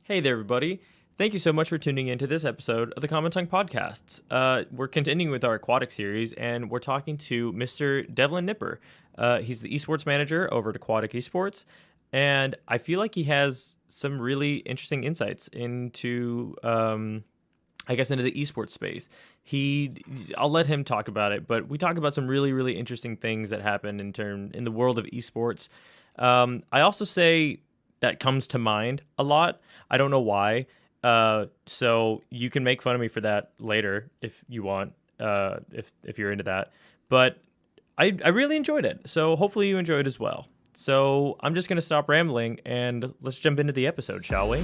Hey there, everybody. Thank you so much for tuning into this episode of the Common Tongue Podcasts. We're continuing with our aquatic series, and we're talking to Mr. Devlin Nipper. He's the esports manager over at Aquatik Esports, and I feel like he has some really interesting insights into, into the esports space. I'll let him talk about it, but we talk about some really, really interesting things that happen in the world of esports. I also say that comes to mind a lot. I don't know why. So you can make fun of me for that later if you want, if you're into that. But I really enjoyed it. So hopefully you enjoy it as well. So I'm just gonna stop rambling and let's jump into the episode, shall we?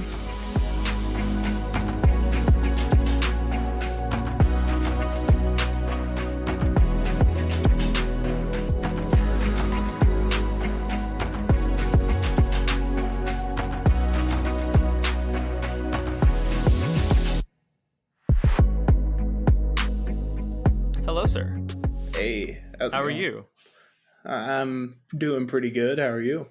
Hello, sir. Hey, how's it How are going? you? I'm doing pretty good. How are you?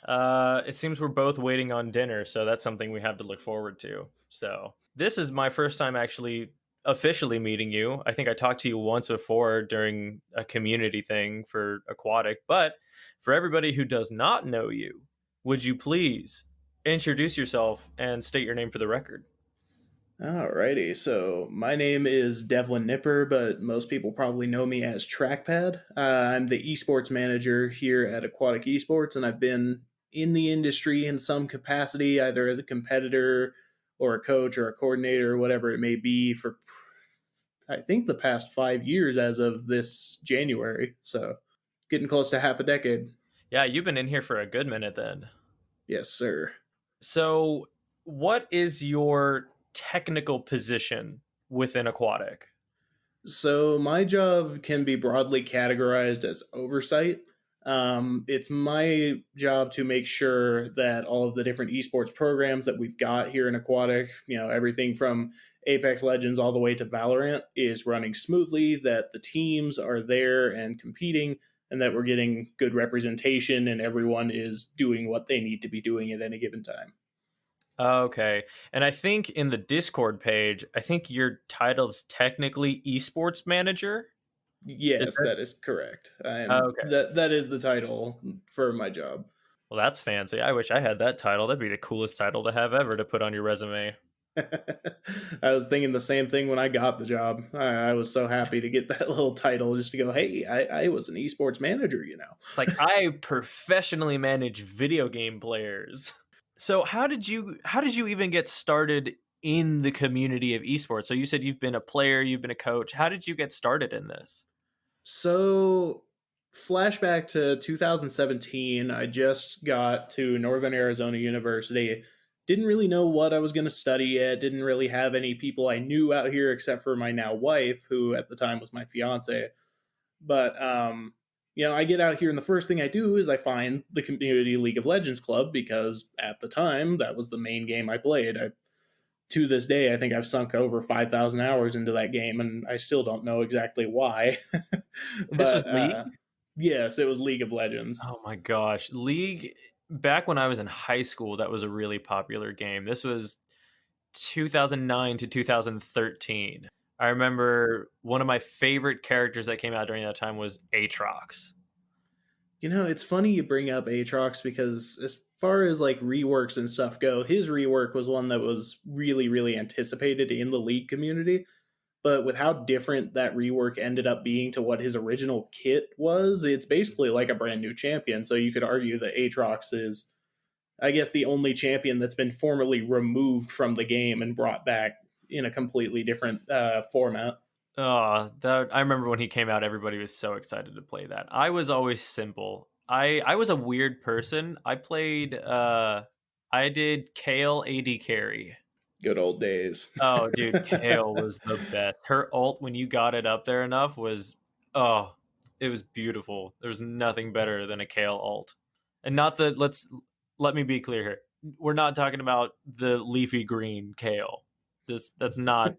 It seems we're both waiting on dinner, so that's something we have to look forward to. So this is my first time actually officially meeting you. I think I talked to you once before during a community thing for Aquatic, but for everybody who does not know you, would you please introduce yourself and state your name for the record? Alrighty, so my name is Devlin Nipper, but most people probably know me as Trackpad. I'm the esports manager here at Aquatic Esports, and I've been in the industry in some capacity, either as a competitor or a coach or a coordinator, or whatever it may be, for I think the past 5 years as of this January. So getting close to half a decade. Yeah, you've been in here for a good minute then. Yes, sir. So, what is your technical position within Aquatic? So my job can be broadly categorized as oversight. It's my job to make sure that all of the different esports programs that we've got here in Aquatic, everything from Apex Legends all the way to Valorant, is running smoothly, that the teams are there and competing, and that we're getting good representation and everyone is doing what they need to be doing at any given time. Okay. And I think in the Discord page, I think your title is technically esports manager. Is Yes, that that is correct. I am okay? that is the title for my job. Well, that's fancy. I wish I had that title. That'd be the coolest title to have ever to put on your resume. I was thinking the same thing when I got the job. I was so happy to get that little title just to go, hey, I was an esports manager. It's like I professionally manage video game players. So how did you even get started in the community of esports? So you said you've been a player, you've been a coach. How did you get started in this? So, flashback to 2017, I just got to Northern Arizona University. Didn't really know what I was going to study yet. Didn't really have any people I knew out here except for my now wife, who at the time was my fiance. But I get out here, and the first thing I do is I find the community League of Legends club because at the time that was the main game I played. To this day, I think I've sunk over 5,000 hours into that game, and I still don't know exactly why. This was but League? yes, it was League of Legends. Oh my gosh. League, back when I was in high school, that was a really popular game. This was 2009 to 2013. I remember one of my favorite characters that came out during that time was Aatrox. It's funny you bring up Aatrox because as far as like reworks and stuff go, his rework was one that was really, really anticipated in the League community. But with how different that rework ended up being to what his original kit was, it's basically like a brand new champion. So you could argue that Aatrox is, I guess, the only champion that's been formally removed from the game and brought back in a completely different format. Oh, that I remember when he came out, everybody was so excited to play that. I was always simple. I was a weird person. I did Kale AD carry. Good old days. Oh, dude, Kale was the best. Her ult when you got it up there enough was oh, it was beautiful. There's nothing better than a Kale ult. And not the let me be clear here. We're not talking about the leafy green Kale. That's not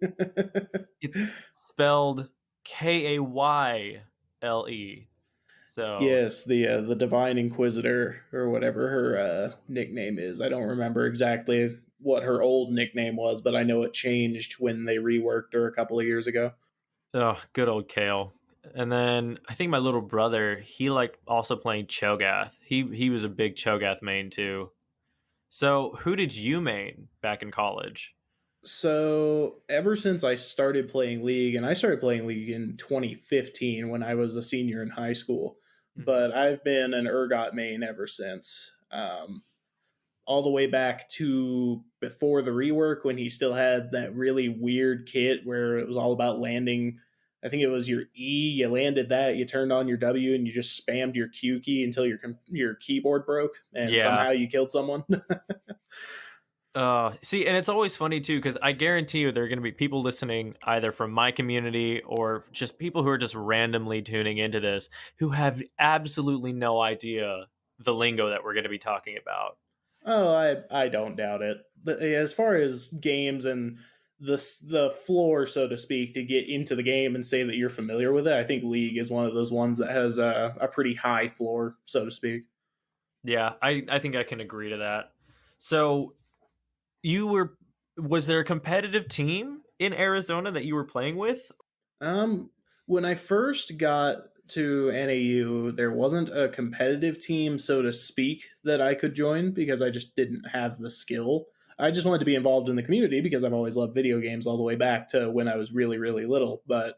it's spelled Kayle. So Yes, the Divine Inquisitor or whatever her nickname is. I don't remember exactly. what her old nickname was, but I know it changed when they reworked her a couple of years ago. Oh, good old Kale. And then I think my little brother, he liked also playing Cho'Gath. He was a big Cho'Gath main too. So who did you main back in college? So ever since I started playing League, and I started playing League in 2015 when I was a senior in high school, Mhm. but I've been an Urgot main ever since. All the way back to before the rework when he still had that really weird kit where it was all about landing. I think it was your E, you landed that, you turned on your W, and you just spammed your Q key until your keyboard broke, and Yeah. somehow you killed someone. See, and it's always funny too because I guarantee you there are going to be people listening either from my community or just people who are just randomly tuning into this who have absolutely no idea the lingo that we're going to be talking about. Oh, I don't doubt it. But as far as games and the floor, so to speak, to get into the game and say that you're familiar with it, I think League is one of those ones that has a pretty high floor, so to speak. Yeah, I think I can agree to that. So you were was there a competitive team in Arizona that you were playing with? Um, when I first got to NAU, there wasn't a competitive team, so to speak, that I could join because I just didn't have the skill. I just wanted to be involved in the community because I've always loved video games all the way back to when I was really, really little. But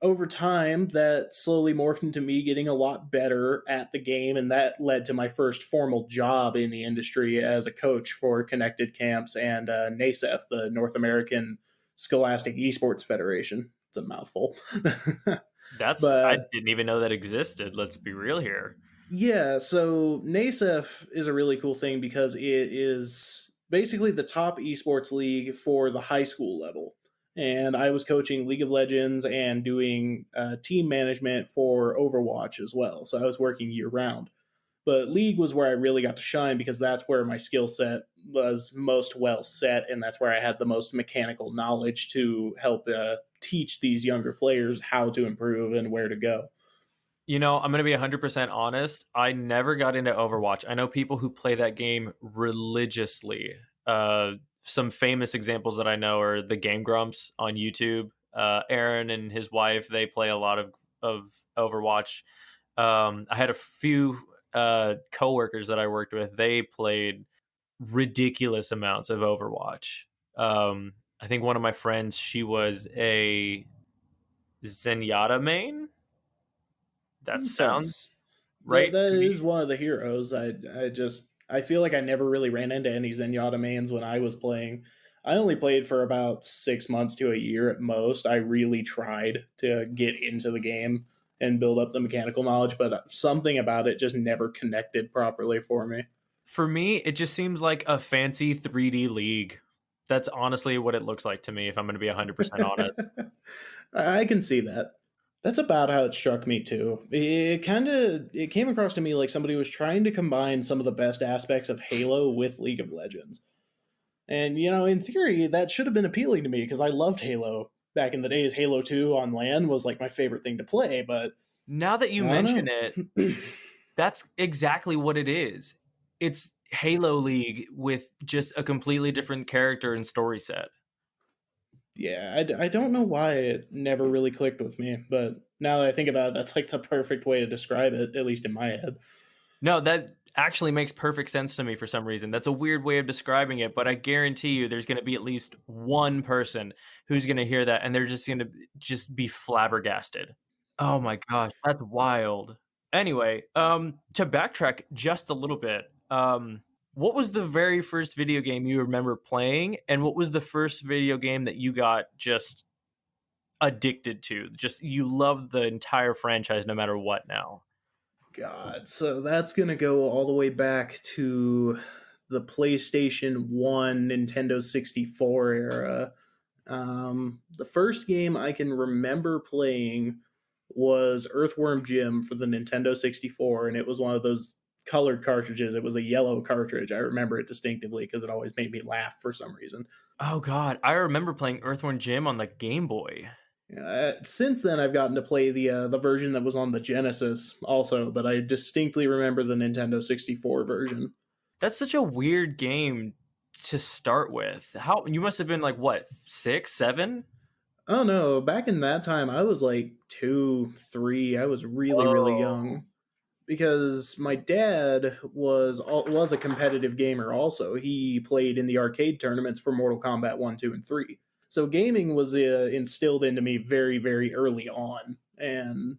over time, that slowly morphed into me getting a lot better at the game, and that led to my first formal job in the industry as a coach for Connected Camps and NASEF, the North American Scholastic Esports Federation. It's a mouthful. I But didn't even know that existed. Let's be real here. yeah, so NASEF is a really cool thing because it is basically the top esports league for the high school level. And I was coaching League of Legends and doing team management for Overwatch as well. So I was working year round. But League was where I really got to shine because that's where my skill set was most well set. And that's where I had the most mechanical knowledge to help teach these younger players how to improve and where to go. You know, I'm going to be 100% honest. I never got into Overwatch. I know people who play that game religiously. Some famous examples that I know are the Game Grumps on YouTube. Aaron and his wife, they play a lot of Overwatch. I had a few coworkers that I worked with. They played ridiculous amounts of Overwatch. I think one of my friends, she was a Zenyatta main. That Makes sounds sense. That right that to is me. one of the heroes. I feel like I never really ran into any Zenyatta mains when I was playing. I only played for about 6 months to a year at most. I really tried to get into the game and build up the mechanical knowledge, but something about it just never connected properly for me. For me, it just seems like a fancy 3D league. That's honestly what it looks like to me, if I'm going to be 100% honest. I can see that. That's about how it struck me too. It came across to me like somebody was trying to combine some of the best aspects of Halo with League of Legends. And in theory, that should have been appealing to me because I loved Halo back in the days. Halo 2 on LAN was like my favorite thing to play, but Now that you I mention don't it, know. that's exactly what it is. It's Halo League with just a completely different character and story set. Yeah, I don't know why it never really clicked with me, but now that I think about it, that's like the perfect way to describe it, at least in my head. No, that actually makes perfect sense to me for some reason. That's a weird way of describing it, but I guarantee you there's going to be at least one person who's going to hear that and they're just going to just be flabbergasted. Oh my gosh, that's wild. Anyway, to backtrack just a little bit, what was the very first video game you remember playing, and what was the first video game that you got just addicted to? Just you loved the entire franchise no matter what now. God, so that's gonna go all the way back to the PlayStation 1, Nintendo 64 era. The first game I can remember playing was Earthworm Jim for the Nintendo 64, and it was one of those colored cartridges. It was a yellow cartridge. I remember it distinctively because it always made me laugh for some reason. Oh god, I remember playing Earthworm Jim on the Game Boy. Since then, I've gotten to play the version that was on the Genesis also, but I distinctly remember the Nintendo 64 version. That's such a weird game to start with? How you must have been like what, 6, 7? Oh no, back in that time I was like 2, 3. I was really really Oh, young because my dad was a competitive gamer also. He played in the arcade tournaments for Mortal Kombat 1, 2 and 3. So gaming was instilled into me very very early on. And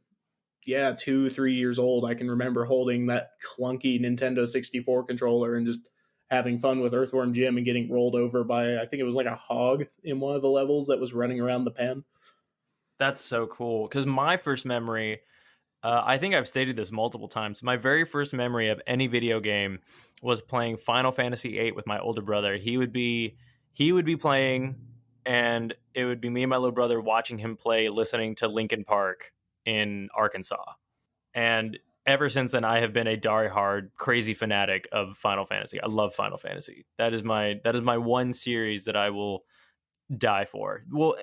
yeah, 2, 3 years old, I can remember holding that clunky Nintendo 64 controller and just having fun with Earthworm Jim and getting rolled over by, I think it was like a hog in one of the levels that was running around the pen. that's so cool. Because my first memory, I think I've stated this multiple times. My very first memory of any video game was playing Final Fantasy VIII with my older brother. He would be playing, and it would be me and my little brother watching him play, listening to Linkin Park in Arkansas. And ever since then, I have been a die-hard, crazy fanatic of Final Fantasy. I love Final Fantasy. That is my one series that I will die for. Well,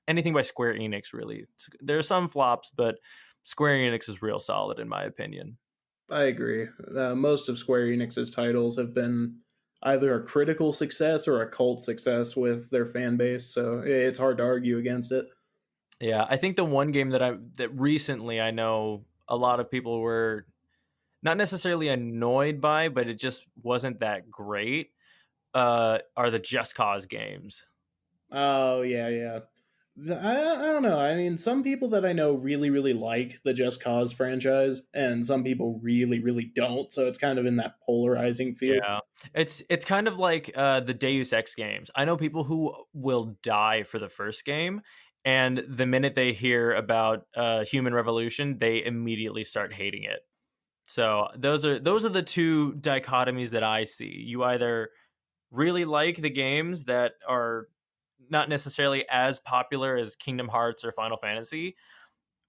anything by Square Enix, really. There are some flops, but Square Enix is real solid in my opinion. I agree. Most of Square Enix's titles have been either a critical success or a cult success with their fan base, so it's hard to argue against it. Yeah, I think the one game that recently I know a lot of people were not necessarily annoyed by, but it just wasn't that great. Are the Just Cause games? Oh yeah, yeah. I don't know. I mean, some people that I know really, really like the Just Cause franchise, and some people really, really don't. So it's kind of in that polarizing field. Yeah, it's kind of like the Deus Ex games. I know people who will die for the first game, and the minute they hear about Human Revolution, they immediately start hating it. So those are the two dichotomies that I see. You either really like the games that are not necessarily as popular as Kingdom Hearts or Final Fantasy,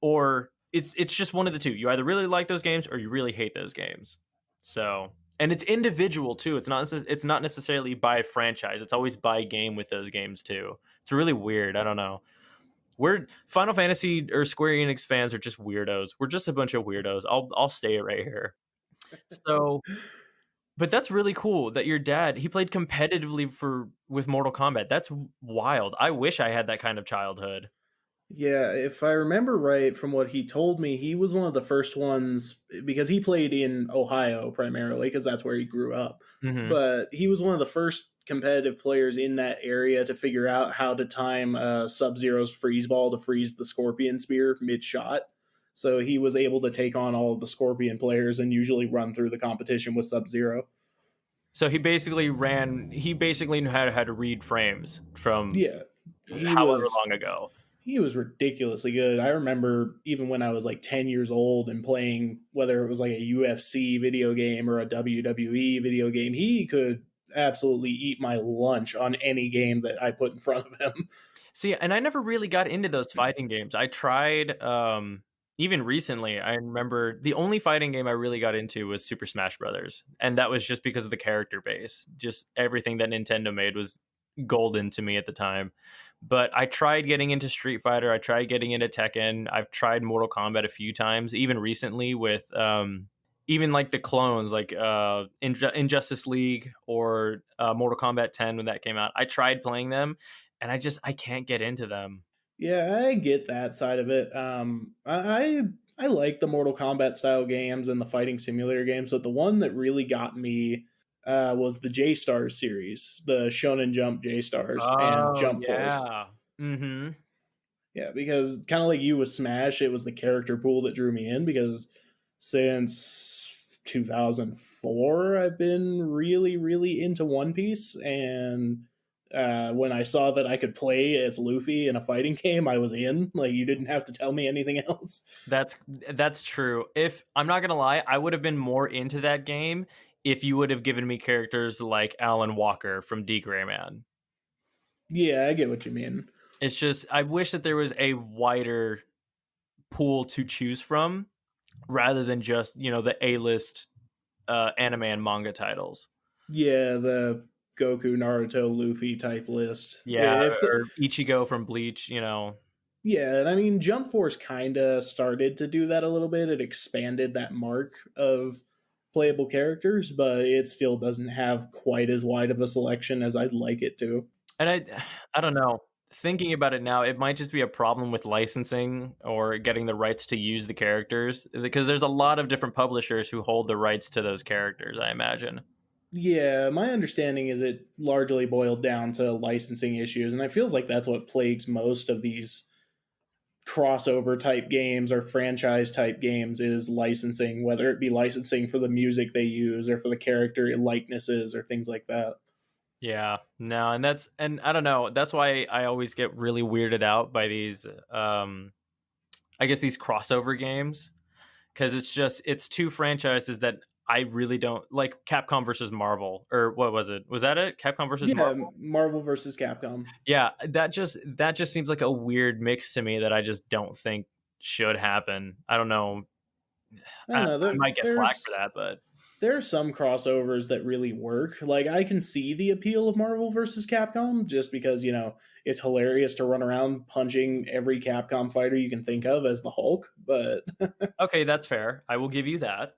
or it's just one of the two. You either really like those games or you really hate those games. So, and it's individual too. It's not necessarily by franchise. It's always by game with those games too. It's really weird. I don't know. We're Final Fantasy or Square Enix fans are just weirdos. We're just a bunch of weirdos. I'll stay it right here. So, but that's really cool that your dad, he played competitively for with Mortal Kombat. That's wild. I wish I had that kind of childhood. Yeah, if I remember right from what he told me, he was one of the first ones because he played in Ohio primarily because that's where he grew up. Mhm. But he was one of the first competitive players in that area to figure out how to time SubZero's freeze ball to freeze the Scorpion spear mid shot. So he was able to take on all of the Scorpion players and usually run through the competition with SubZero. So he basically knew how to read frames from Yeah, he however was long ago. he was ridiculously good. I remember even when I was like 10 years old and playing, whether it was like a UFC video game or a WWE video game, he could absolutely eat my lunch on any game that I put in front of him. See, and I never really got into those fighting games. I tried even recently. I remember the only fighting game I really got into was Super Smash Brothers, and that was just because of the character base. Just everything that Nintendo made was golden to me at the time. But I tried getting into Street Fighter. I tried getting into Tekken. I've tried Mortal Kombat a few times, even recently with even like the clones, like Injustice League or Mortal Kombat 10 when that came out. I tried playing them, and I can't get into them. Yeah, I get that side of it. I like the Mortal Kombat style games and the fighting simulator games, but the one that really got me was the J Stars series, the Shonen Jump J Stars and Oh Jump Force. yeah. Mhm. Yeah, because kind of like you with Smash, it was the character pool that drew me in because since 2004, I've been really, really into One Piece. And when I saw that I could play as Luffy in a fighting game, I was in. Like, you didn't have to tell me anything else. That's true. If I'm not gonna lie, I would have been more into that game if you would have given me characters like Alan Walker from D Gray Man. Yeah, I get what you mean. It's just I wish that there was a wider pool to choose from rather than just, the A-list anime and manga titles. Yeah, the Goku, Naruto, Luffy type list. Yeah, If the, or Ichigo from Bleach. Yeah, and I mean, Jump Force kind of started to do that a little bit. It expanded that mark of playable characters, but it still doesn't have quite as wide of a selection as I'd like it to. And I don't know. Thinking about it now, it might just be a problem with licensing or getting the rights to use the characters because there's a lot of different publishers who hold the rights to those characters, I imagine. Yeah, my understanding is it largely boiled down to licensing issues, and it feels like that's what plagues most of these crossover type games or franchise type games is licensing, whether it be licensing for the music they use or for the character likenesses or things like that. Yeah, no, and I don't know. That's why I always get really weirded out by these, I guess these crossover games because it's two franchises that I really don't like. Capcom versus Marvel, or what was it? Was that it? Capcom versus Yeah, Marvel? Marvel versus Capcom. Yeah, that just seems like a weird mix to me that I just don't think should happen. I don't know. I I don't know. might get flack for that, but There are some crossovers that really work. Like I can see the appeal of Marvel versus Capcom just because, it's hilarious to run around punching every Capcom fighter you can think of as the Hulk, okay, that's fair. I will give you that.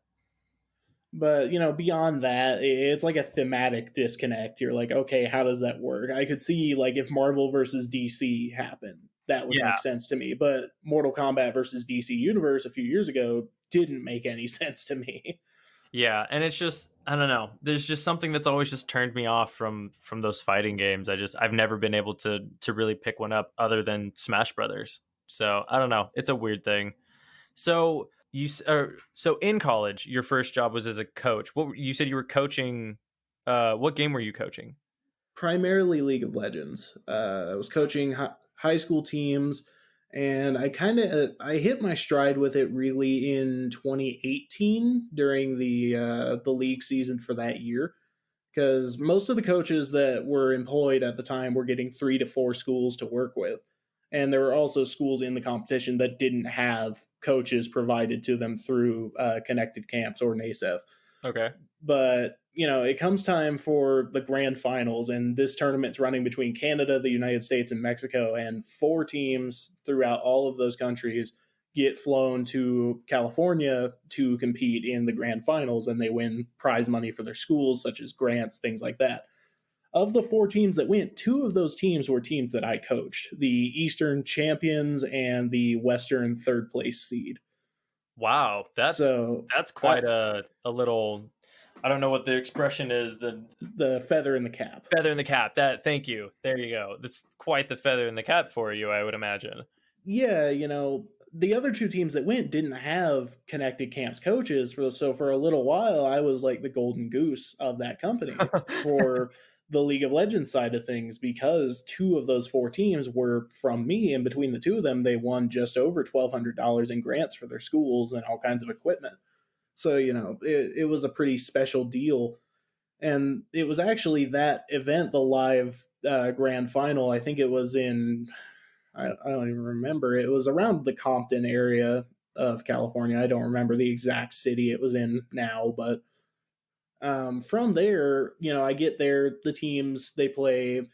beyond that, it's like a thematic disconnect. You're like, okay, how does that work? I could see like if Marvel versus DC happened, that would Yeah, make sense to me. But Mortal Kombat versus DC Universe a few years ago didn't make any sense to me. yeah, and it's just I don't know. There's just something that's always just turned me off from those fighting games. I've never been able to really pick one up other than Smash Brothers. So I don't know. It's a weird thing. So so in college, your first job was as a coach. You said you were coaching? What game were you coaching? Primarily League of Legends. I was coaching high school teams, and I hit my stride with it really in 2018 during the league season for that year. Because most of the coaches that were employed at the time were getting 3 to 4 schools to work with, and there were also schools in the competition that didn't have coaches provided to them through connected camps or NASEF. Okay. But it comes time for the grand finals, and this tournament's running between Canada, the United States, and Mexico, and 4 teams throughout all of those countries get flown to California to compete in the grand finals, and they win prize money for their schools, such as grants, things like that. Of the 4 teams that went, 2 of those teams were teams that I coached: the Eastern champions and the Western third place seed. Wow, So that's I, quite a little. I don't know what the expression is. The the feather in the cap. feather in the cap. That. Thank you. There you go. That's quite the feather in the cap for you, I would imagine. Yeah, the other 2 teams that went didn't have connected camps coaches so for a little while I was like the golden goose of that company for the League of Legends side of things because 2 of those 4 teams were from me, and between the 2 of them they won just over $1,200 in grants for their schools and all kinds of equipment. So, it was a pretty special deal. And it was actually that event, the live grand final. I think it was in I don't even remember. It was around the Compton area of California. I don't remember the exact city it was in now, but from there, I get there, the teams they play,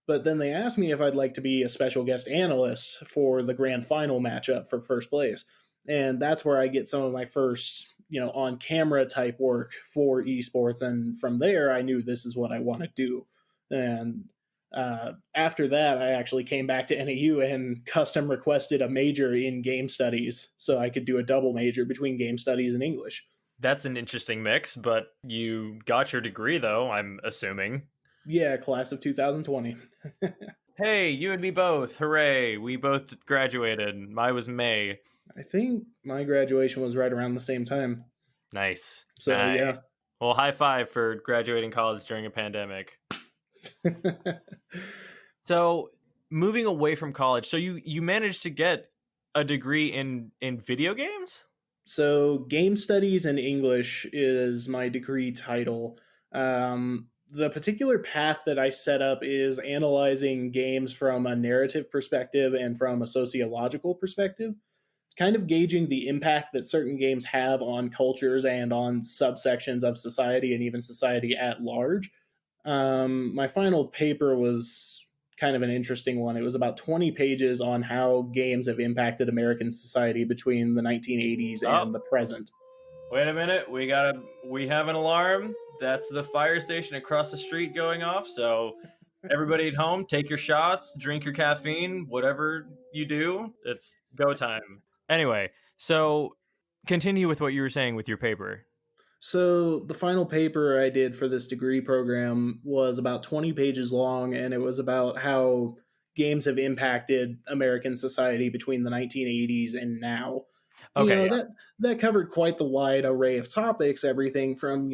but then they asked me if I'd like to be a special guest analyst for the grand final matchup for first place. And that's where I get some of my first, on camera type work for esports. And from there, I knew this is what I want to do. And after that, I actually came back to NAU and custom requested a major in game studies so I could do a double major between game studies and English. That's an interesting mix, but you got your degree though, I'm assuming. Yeah, class of 2020. Hey, you and me both. Hooray. We both graduated. Mine was May. I think my graduation was right around the same time. Nice. So, Nice. yeah. Well, high five for graduating college during a pandemic. So, moving away from college, so you managed to get a degree in video games? So, game studies and English is my degree title. The particular path that I set up is analyzing games from a narrative perspective and from a sociological perspective, kind of gauging the impact that certain games have on cultures and on subsections of society and even society at large. My final paper was kind of an interesting one. It was about 20 pages on how games have impacted American society between the 1980s Oh, and the present. Wait a minute, we have an alarm. That's the fire station across the street going off. So everybody at home, take your shots, drink your caffeine, whatever you do. It's go time. Anyway, so continue with what you were saying with your paper. So the final paper I did for this degree program was about 20 pages long, and it was about how games have impacted American society between the 1980s and now. Okay, yeah. That covered quite the wide array of topics, everything from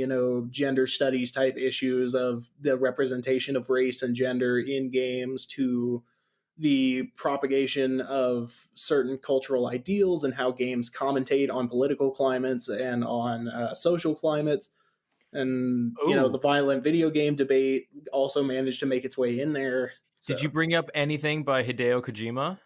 gender studies type issues of the representation of race and gender in games to the propagation of certain cultural ideals and how games commentate on political climates and on social climates. And, Ooh, the violent video game debate also managed to make its way in there. did you So bring up anything by Hideo Kojima?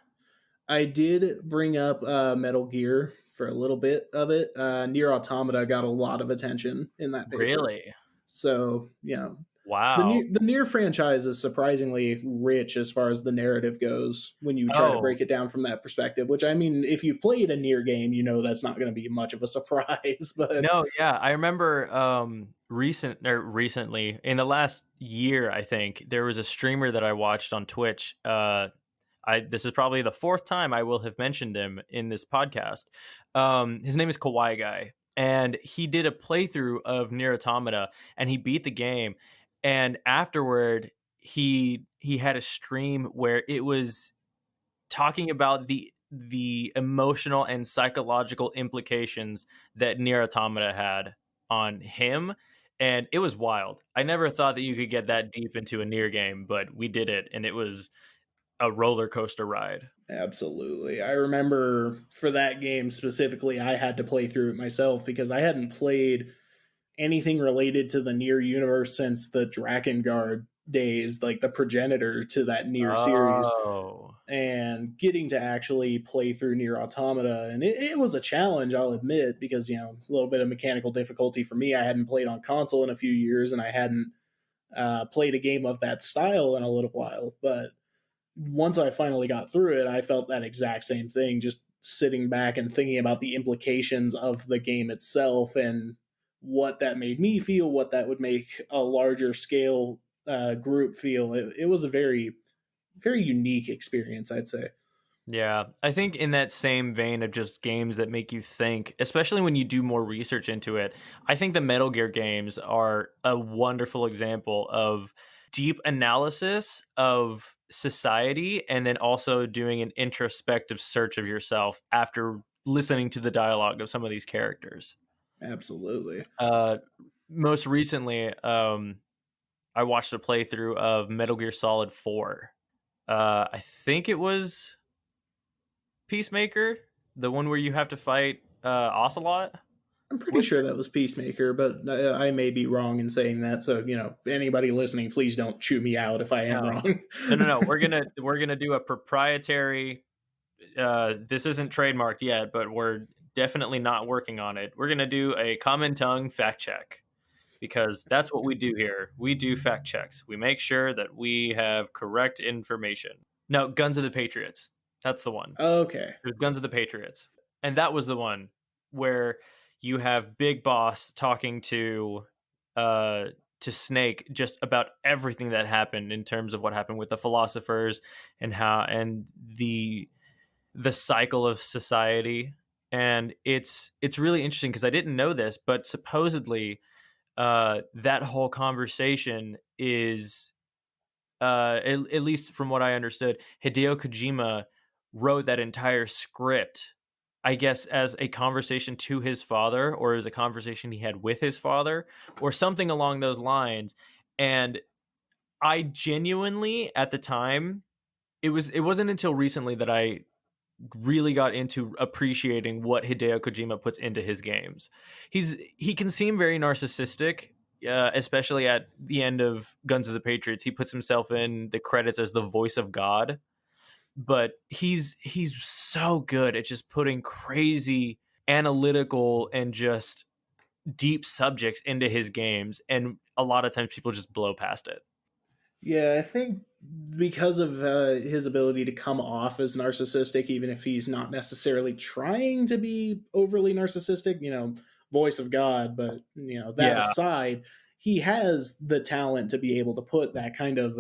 I did bring up Metal Gear for a little bit of it. Near Automata got a lot of attention in that paper. Really? So, Wow. The Near franchise is surprisingly rich as far as the narrative goes when you try to Oh, break it down from that perspective, which I mean, if you've played a Near game, that's not going to be much of a surprise. But no, yeah, I remember recently in the last year, I think there was a streamer that I watched on Twitch. I This is probably the fourth time I will have mentioned him in this podcast. His name is Kawaii Guy, and he did a playthrough of Nier Automata, and he beat the game. And afterward, he had a stream where it was talking about the emotional and psychological implications that Nier Automata had on him, and it was wild. I never thought that you could get that deep into a Nier game, but we did it, and it was a roller coaster ride. absolutely. I remember for that game specifically, I had to play through it myself because I hadn't played anything related to the Near universe since the Drakengard days, like the progenitor to that Near series. Oh. And getting to actually play through Near Automata, and it was a challenge, I'll admit, because a little bit of mechanical difficulty for me. I hadn't played on console in a few years, and I hadn't played a game of that style in a little while. But once I finally got through it, I felt that exact same thing, just sitting back and thinking about the implications of the game itself and what that made me feel, what that would make a larger scale group feel. It was a very, very unique experience, I'd say. Yeah, I think in that same vein of just games that make you think, especially when you do more research into it, I think the Metal Gear games are a wonderful example of deep analysis of society and then also doing an introspective search of yourself after listening to the dialogue of some of these characters. Absolutely. Uh, Most recently, I watched a playthrough of Metal Gear Solid 4. I think it was Peacemaker, the one where you have to fight Ocelot. I'm pretty Which sure that was Peacemaker, but I may be wrong in saying that. So, anybody listening, please don't chew me out if I am no, wrong. no. We're gonna do a proprietary. This isn't trademarked yet, but we're definitely not working on it. We're gonna do a common tongue fact check because that's what we do here. We do fact checks. We make sure that we have correct information. No, Guns of the Patriots. That's the one. Okay. There's Guns of the Patriots, and that was the one where you have Big Boss talking uh to Snake just about everything that happened in terms of what happened with the philosophers and how and the cycle of society. And it's really interesting because I didn't know this, but supposedly that whole conversation is at least from what I understood, Hideo Kojima wrote that entire script, I guess, as a conversation to his father, or as a conversation he had with his father, or something along those lines. And I genuinely, at the time, it wasn't until recently that I really got into appreciating what Hideo Kojima puts into his games. He can seem very narcissistic, especially at the end of Guns of the Patriots. He puts himself in the credits as the voice of God, but he's so good at just putting crazy analytical and just deep subjects into his games, and a lot of times people just blow past it. Yeah, I think because of his ability to come off as narcissistic, even if he's not necessarily trying to be overly narcissistic, voice of God, but that Yeah. aside, he has the talent to be able to put that kind of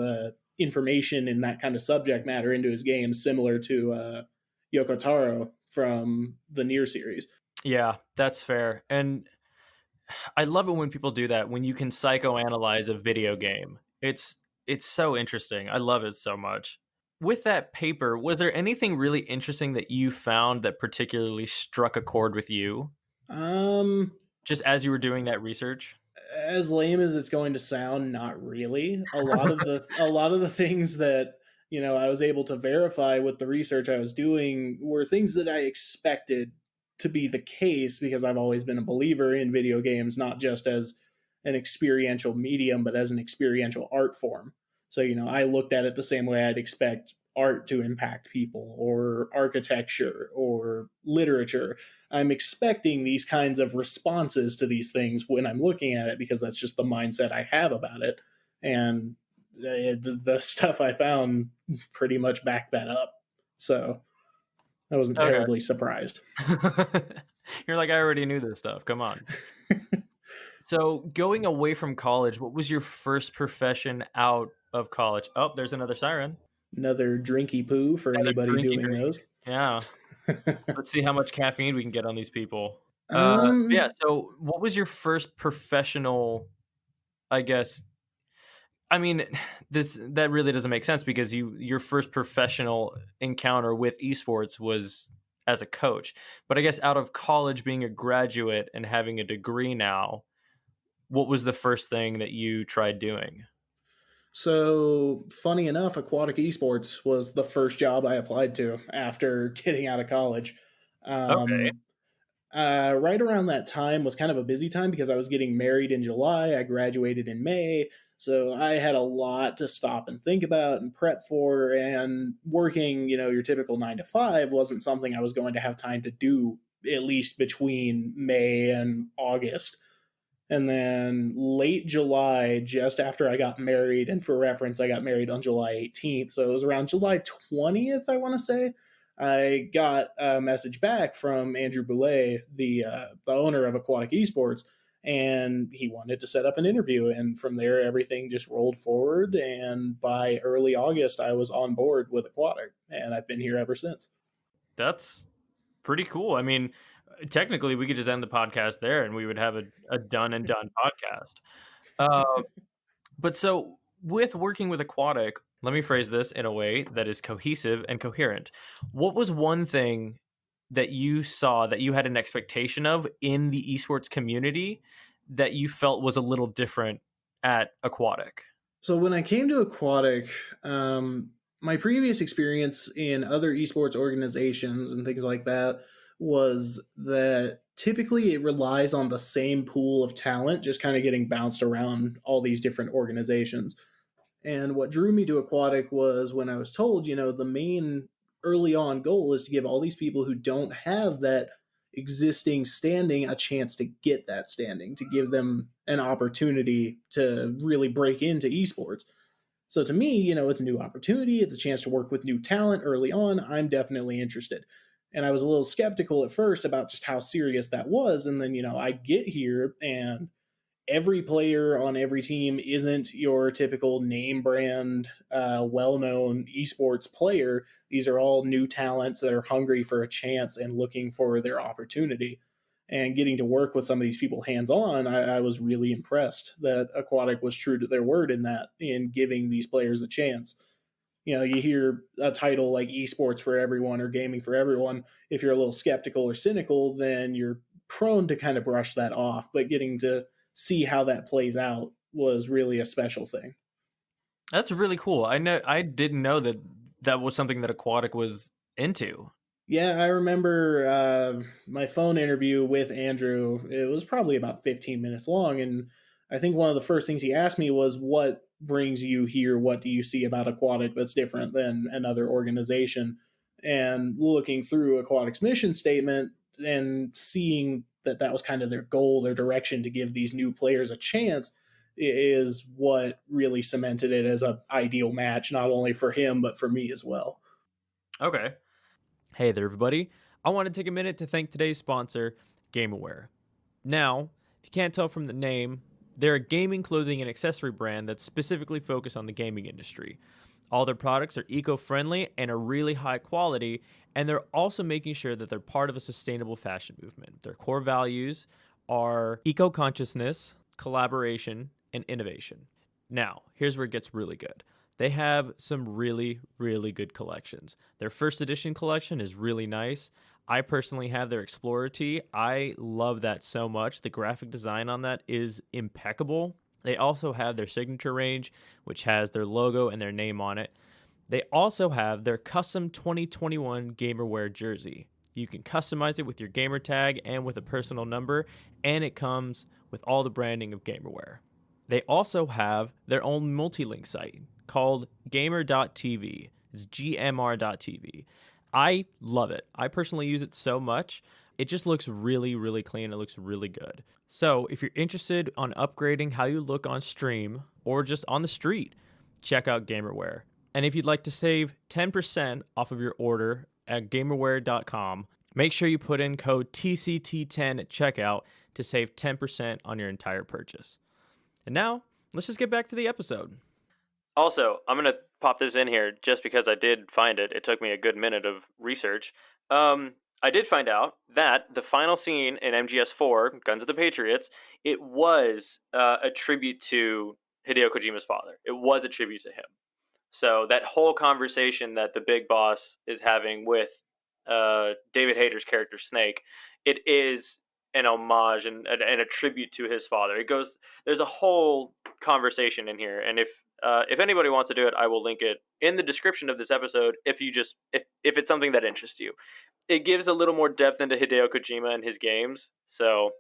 information and that kind of subject matter into his game, similar to Yoko Taro from the Nier series. Yeah, that's fair. And I love it when people do that, when you can psychoanalyze a video game. It's so interesting. I love it so much. With that paper, was there anything really interesting that you found that particularly struck a chord with you Um, just as you were doing that research? as lame as it's going to sound, not really. A lot of the things that I was able to verify with the research I was doing were things that I expected to be the case, because I've always been a believer in video games, not just as an experiential medium, but as an experiential art form. So, I looked at it the same way I'd expect art to impact people, or architecture, or literature. I'm expecting these kinds of responses to these things when I'm looking at it, because that's just the mindset I have about it. And the stuff I found pretty much backed that up. So I wasn't Okay. terribly surprised. You're like, I already knew this stuff. Come on. So, going away from college, what was your first profession out of college? Oh, there's another siren. Another drinky poo for Another anybody drinky doing drink. those. Yeah. Let's see how much caffeine we can get on these people. Yeah, um, so what was your first professional, I guess, I mean, that really doesn't make sense because your first professional encounter with esports was as a coach. But I guess out of college, being a graduate and having a degree now, what was the first thing that you tried doing? so funny enough, Aquatik Esports was the first job I applied to after getting out of college. Okay. Um, right around that time was kind of a busy time because I was getting married in July. I graduated in May. So I had a lot to stop and think about and prep for. And working, your typical 9 to 5 wasn't something I was going to have time to do, at least between May and August. And then late July, just after I got married, and for reference, I got married on July 18th. So it was around July 20th, I want to say. I got a message back from Andrew Boulay, the owner of Aquatik Esports, and he wanted to set up an interview. And from there, everything just rolled forward. And by early August, I was on board with Aquatik, and I've been here ever since. That's pretty cool. I mean, technically, we could just end the podcast there and we would have a done and done podcast. Uh, but so, with working with Aquatic, let me phrase this in a way that is cohesive and coherent. What was one thing that you saw that you had an expectation of in the esports community that you felt was a little different at Aquatic? So when I came to Aquatic, my previous experience in other esports organizations and things like that was that typically it relies on the same pool of talent, just kind of getting bounced around all these different organizations. And what drew me to Aquatic was when I was told, the main early on goal is to give all these people who don't have that existing standing a chance to get that standing, to give them an opportunity to really break into esports. So to me, it's a new opportunity. It's a chance to work with new talent early on. I'm definitely interested. And I was a little skeptical at first about just how serious that was. And then, I get here, and every player on every team isn't your typical name brand, well known esports player. These are all new talents that are hungry for a chance and looking for their opportunity. And getting to work with some of these people hands on, I was really impressed that Aquatic was true to their word in that, in giving these players a chance. You hear a title like esports for everyone or gaming for everyone. If you're a little skeptical or cynical, then you're prone to kind of brush that off. But getting to see how that plays out was really a special thing. That's really cool. I didn't know that that was something that Aquatic was into. Yeah, I remember my phone interview with Andrew. It was probably about 15 minutes long. And I think one of the first things he asked me was, what brings you here? What do you see about Aquatic that's different than another organization? And looking through Aquatic's mission statement and seeing that that was kind of their goal, their direction, to give these new players a chance, is what really cemented it as an ideal match, not only for him, but for me as well. Okay. Hey there, everybody. I want to take a minute to thank today's sponsor, Gamerware. Now, if you can't tell from the name, they're a gaming clothing and accessory brand that's specifically focused on the gaming industry. All their products are eco-friendly and are really high quality, and they're also making sure that they're part of a sustainable fashion movement. Their core values are eco-consciousness, collaboration, and innovation. Now, here's where it gets really good. They have some really, really good collections. Their first edition collection is really nice. I personally have their Explorer tee. I love that so much. The graphic design on that is impeccable. They also have their signature range, which has their logo and their name on it. They also have their custom 2021 Gamerware jersey. You can customize it with your gamer tag and with a personal number, and it comes with all the branding of Gamerware. They also have their own multi-link site called gamer.tv. It's gmr.tv. I love it. I personally use it so much. It just looks really, really clean. It looks really good. So if you're interested on upgrading how you look on stream or just on the street, check out Gamerware. And if you'd like to save 10% off of your order at gamerware.com, make sure you put in code TCT10 at checkout to save 10% on your entire purchase. And now, let's just get back to the episode. Also, I'm going to pop this in here just because I did find it. It took me a good minute of research. I did find out that the final scene in MGS4, Guns of the Patriots, it was a tribute to Hideo Kojima's father. It was a tribute to him. So that whole conversation that the big boss is having with David Hayter's character Snake, it is an homage and a tribute to his father. It goes. There's a whole conversation in here, and if anybody wants to do it, I will link it in the description of this episode. If it's something that interests you, it gives a little more depth into Hideo Kojima and his games. So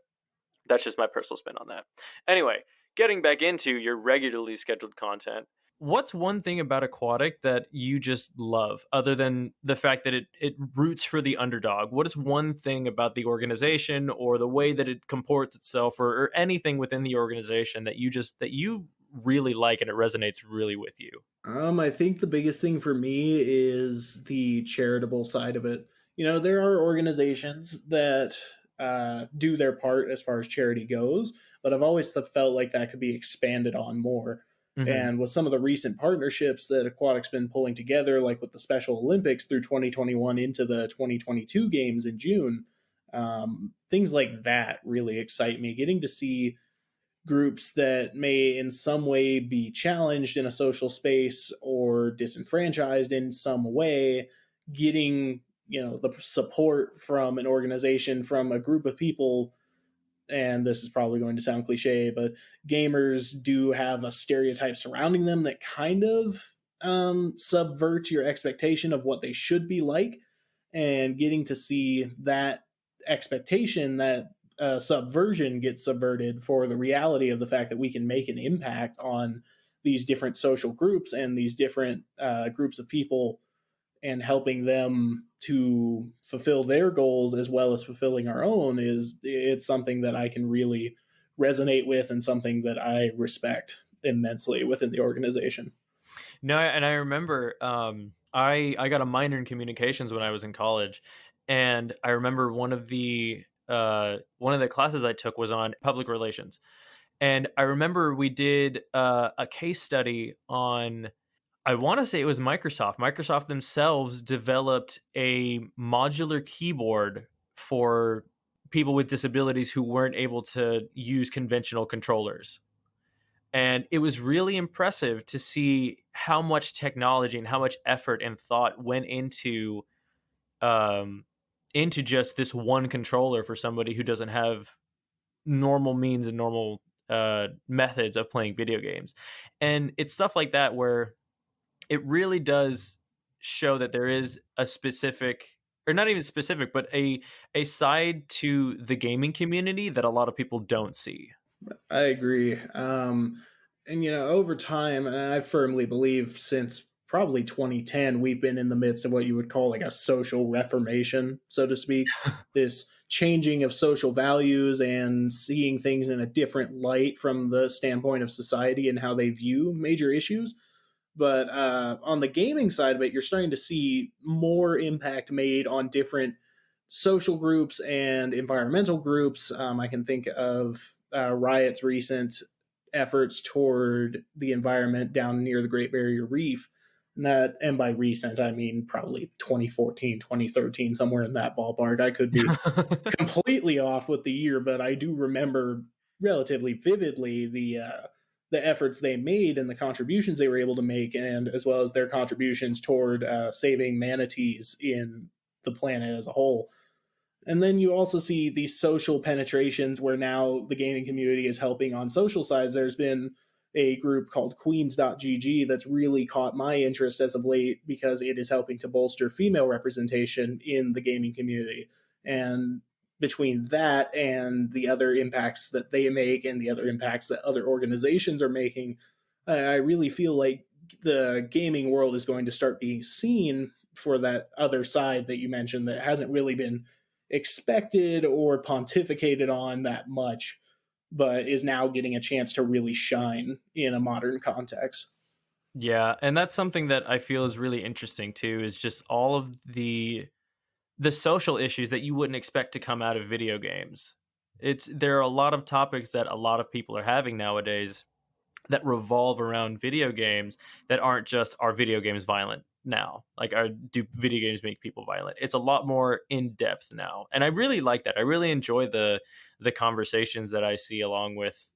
that's just my personal spin on that. Anyway, getting back into your regularly scheduled content. What's one thing about Aquatik that you just love, other than the fact that it roots for the underdog? What is one thing about the organization or the way that it comports itself or anything within the organization that you really like and it resonates really with you? I think the biggest thing for me is the charitable side of it. There are organizations that do their part as far as charity goes, but I've always felt like that could be expanded on more. Mm-hmm. And with some of the recent partnerships that Aquatic's been pulling together, like with the Special Olympics through 2021 into the 2022 games in June, things like that really excite me. Getting to see groups that may in some way be challenged in a social space or disenfranchised in some way, getting the support from an organization, from a group of people. And this is probably going to sound cliche, but gamers do have a stereotype surrounding them that kind of subverts your expectation of what they should be like. And getting to see that expectation, that subversion gets subverted for the reality of the fact that we can make an impact on these different social groups and these different groups of people, and helping them to fulfill their goals as well as fulfilling our own, it's something that I can really resonate with and something that I respect immensely within the organization. No, and I remember I got a minor in communications when I was in college, and I remember one of the classes I took was on public relations, and I remember we did a case study on. I want to say it was Microsoft. Microsoft themselves developed a modular keyboard for people with disabilities who weren't able to use conventional controllers. And it was really impressive to see how much technology and how much effort and thought went um, into just this one controller for somebody who doesn't have normal means and normal methods of playing video games. And it's stuff like that where it really does show that there is a specific, or not even specific, but a side to the gaming community that a lot of people don't see. I agree. And over time, and I firmly believe since probably 2010, we've been in the midst of what you would call like a social reformation, so to speak. This changing of social values and seeing things in a different light from the standpoint of society and how they view major issues. But on the gaming side of it, you're starting to see more impact made on different social groups and environmental groups. I can think of Riot's recent efforts toward the environment down near the Great Barrier Reef. And by recent, I mean probably 2014, 2013, somewhere in that ballpark. I could be completely off with the year, but I do remember relatively vividly the efforts they made and the contributions they were able to make, and as well as their contributions toward saving manatees in the planet as a whole. And then you also see these social penetrations where now the gaming community is helping on social sides. There's been a group called queens.gg that's really caught my interest as of late because it is helping to bolster female representation in the gaming community. And between that and the other impacts that they make and the other impacts that other organizations are making, I really feel like the gaming world is going to start being seen for that other side that you mentioned that hasn't really been expected or pontificated on that much, but is now getting a chance to really shine in a modern context. Yeah, and that's something that I feel is really interesting too, is just all of the social issues that you wouldn't expect to come out of video games. There are a lot of topics that a lot of people are having nowadays that revolve around video games that aren't just, are video games violent now? Like, do video games make people violent? It's a lot more in depth now, and I really like that. I really enjoy the conversations that I see along with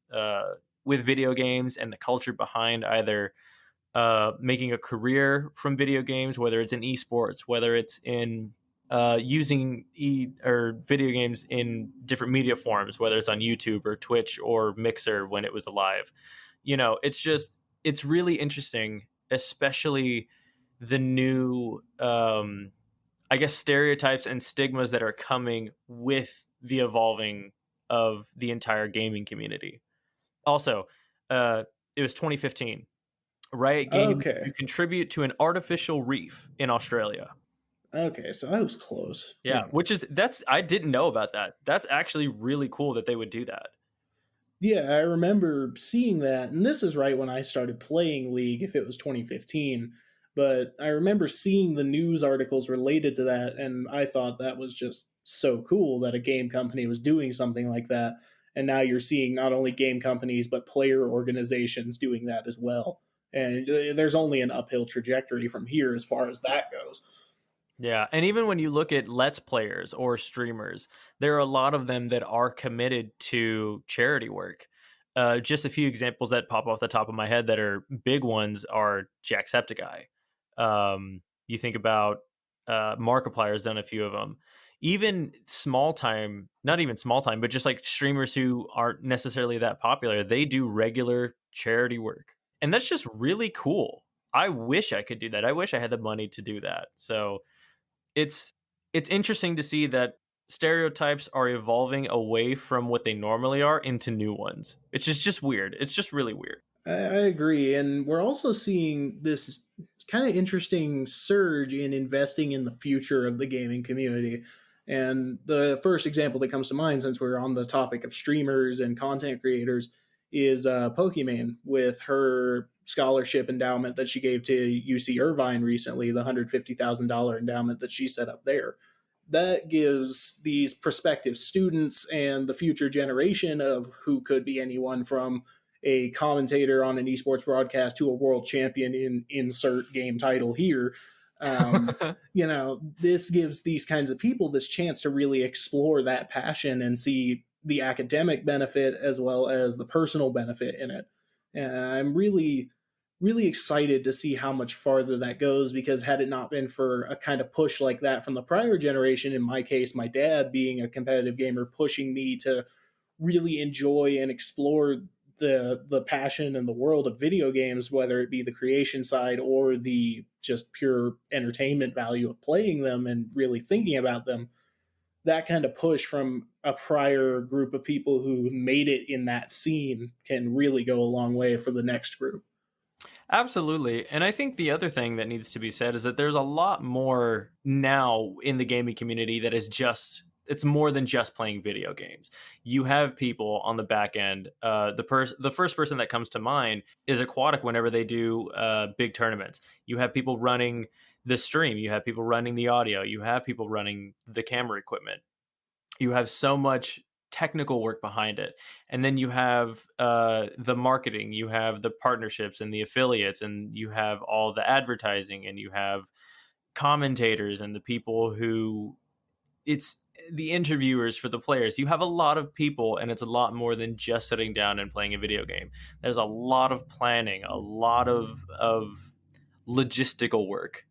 video games and the culture behind either making a career from video games, whether it's in esports, whether it's in using or video games in different media forms, whether it's on YouTube or Twitch or Mixer when it was alive. It's really interesting, especially the new, I guess, stereotypes and stigmas that are coming with the evolving of the entire gaming community. Also, it was 2015. Riot Games Okay. to contribute to an artificial reef in Australia. Okay, so I was close. Yeah, that's I didn't know about that. That's actually really cool that they would do that. Yeah, I remember seeing that, and this is right when I started playing League, if it was 2015. But I remember seeing the news articles related to that, and I thought that was just so cool that a game company was doing something like that. And now you're seeing not only game companies, but player organizations doing that as well. And there's only an uphill trajectory from here as far as that goes. Yeah, and even when you look at Let's Players or streamers, there are a lot of them that are committed to charity work. Just a few examples that pop off the top of my head that are big ones are Jacksepticeye. You think about Markiplier's done a few of them. Even small time, not even small time, but just like streamers who aren't necessarily that popular, they do regular charity work. And that's just really cool. I wish I could do that. I wish I had the money to do that. So it's it's interesting to see that stereotypes are evolving away from what they normally are into new ones. It's just weird. It's just really weird. I agree. And we're also seeing this kind of interesting surge in investing in the future of the gaming community. And the first example that comes to mind, since we're on the topic of streamers and content creators, is Pokimane with her scholarship endowment that she gave to UC Irvine recently, the $150,000 endowment that she set up there. That gives these prospective students and the future generation of who could be anyone from a commentator on an esports broadcast to a world champion in insert game title here. Um, this gives these kinds of people this chance to really explore that passion and see the academic benefit as well as the personal benefit in it. And I'm really, really excited to see how much farther that goes because had it not been for a kind of push like that from the prior generation, in my case, my dad being a competitive gamer, pushing me to really enjoy and explore the passion and the world of video games, whether it be the creation side or the just pure entertainment value of playing them and really thinking about them, that kind of push from a prior group of people who made it in that scene can really go a long way for the next group. Absolutely. And I think the other thing that needs to be said is that there's a lot more now in the gaming community that is just it's more than just playing video games. You have people on the back end. The first person that comes to mind is Aquatic whenever they do big tournaments. You have people running the stream, you have people running the audio, you have people running the camera equipment. You have so much technical work behind it, and then you have the marketing, you have the partnerships and the affiliates, and you have all the advertising, and you have commentators and the people who it's the interviewers for the players. You have a lot of people, and it's a lot more than just sitting down and playing a video game. There's a lot of planning, a lot of logistical work,